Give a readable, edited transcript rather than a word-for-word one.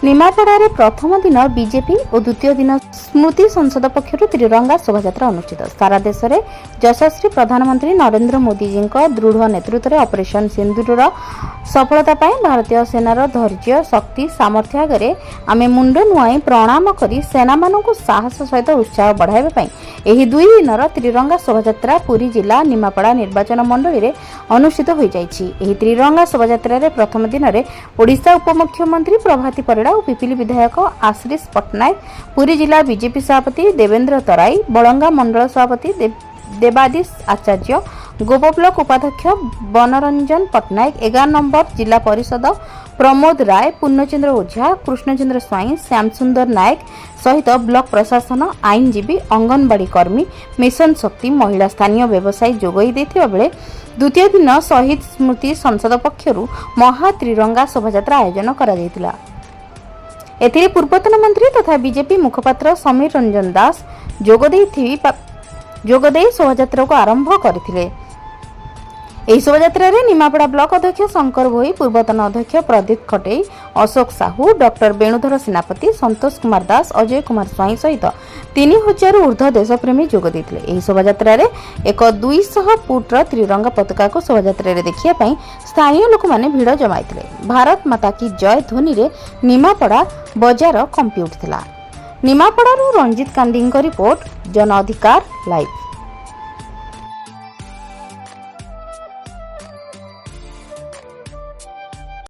निमापड़ा प्रथम दिन बीजेपी और द्वितीय दिन स्मृति संसद पक्षर त्रिरंगा शोभायात्रा अनुष्ठित। सारा देश में यशस्वी प्रधानमंत्री नरेंद्र मोदी जी दृढ़ नेतृत्व में ऑपरेशन सिंदूर सफलता भारतीय सेनार धैर्य शक्ति सामर्थ्य आगे आमे मुंड नुआई प्रणाम करी सेना मानक साहस सहित उत्साह बढ़ाइबा एही 2 दिनर त्रिरंगा शोभायात्रा पुरी जिला निमापड़ा निर्वाचन मंडली रे अनुष्ठित हो जाइछि। एही त्रिरंगा शोभायात्रा रे प्रथम दिन रे ओडिशा उपमुख्यमंत्री प्रभाती परिड़ा और पिपिली विधायक आश्रिष पट्टनायक, पुरी जिला बीजेपी सभापति देवेंद्र तराई, बलंगा मंडल सभापति देवादिश आचार्य, गोप ब्लॉक उपाध्यक्ष बनरंजन पट्टनायक, 11 नंबर जिला परिषद प्रमोद राय, पूर्णचंद्र ओझा, कृष्णचंद्र स्वाई, श्यामसुंदर नायक सहित ब्लॉक प्रशासन, आईनजीवी, अंगनवाड़ी कर्मी, मिशन शक्ति, महिला स्थानीय व्यवसायी जोगई देथिबा बेले द्वितीय दिन शहीद स्मृति संसद पक्षर महा त्रिरंगा शोभायात्रा आयोजन करा जायतिला। एथिरे पूर्वतन मंत्री तथा बीजेपी मुखपात्र समीर रंजन दास जोगदे शोभायात्रा को आरंभ करथिले। ଏହି ଶୋଭାଯାତ୍ରାରେ ନିମାପଡ଼ା ବ୍ଲକ ଅଧ୍ୟକ୍ଷ ଶଙ୍କର ଭୋଇ, ପୂର୍ବତନ ଅଧ୍ୟକ୍ଷ ପ୍ରଦୀପ ଖଟେଇ, ଅଶୋକ ସାହୁ, ଡକ୍ଟର ବେଣୁଧର ସେନାପତି, ସନ୍ତୋଷ କୁମାର ଦାସ, ଅଜୟ କୁମାର ସ୍ୱାଇଁ ସହିତ 3000ରୁ ଉର୍ଦ୍ଧ୍ୱ ଦେଶପ୍ରେମୀ ଯୋଗ ଦେଇଥିଲେ। ଏହି ଶୋଭାଯାତ୍ରାରେ ଏକ 200 ଫୁଟର ତ୍ରିରଙ୍ଗା ପତାକାକୁ ଶୋଭାଯାତ୍ରାରେ ଦେଖିବା ପାଇଁ ସ୍ଥାନୀୟ ଲୋକମାନେ ଭିଡ଼ ଜମାଇଥିଲେ। ଭାରତ ମାତା କି ଜୟ ଧ୍ୱନିରେ ନିମାପଡ଼ା ବଜାର କମ୍ପି ଉଠିଥିଲା। ନିମାପଡ଼ାରୁ ରଞ୍ଜିତ କାଣ୍ଡିଙ୍କ ରିପୋର୍ଟ, ଜନ ଅଧିକାର ଲାଇଭ୍।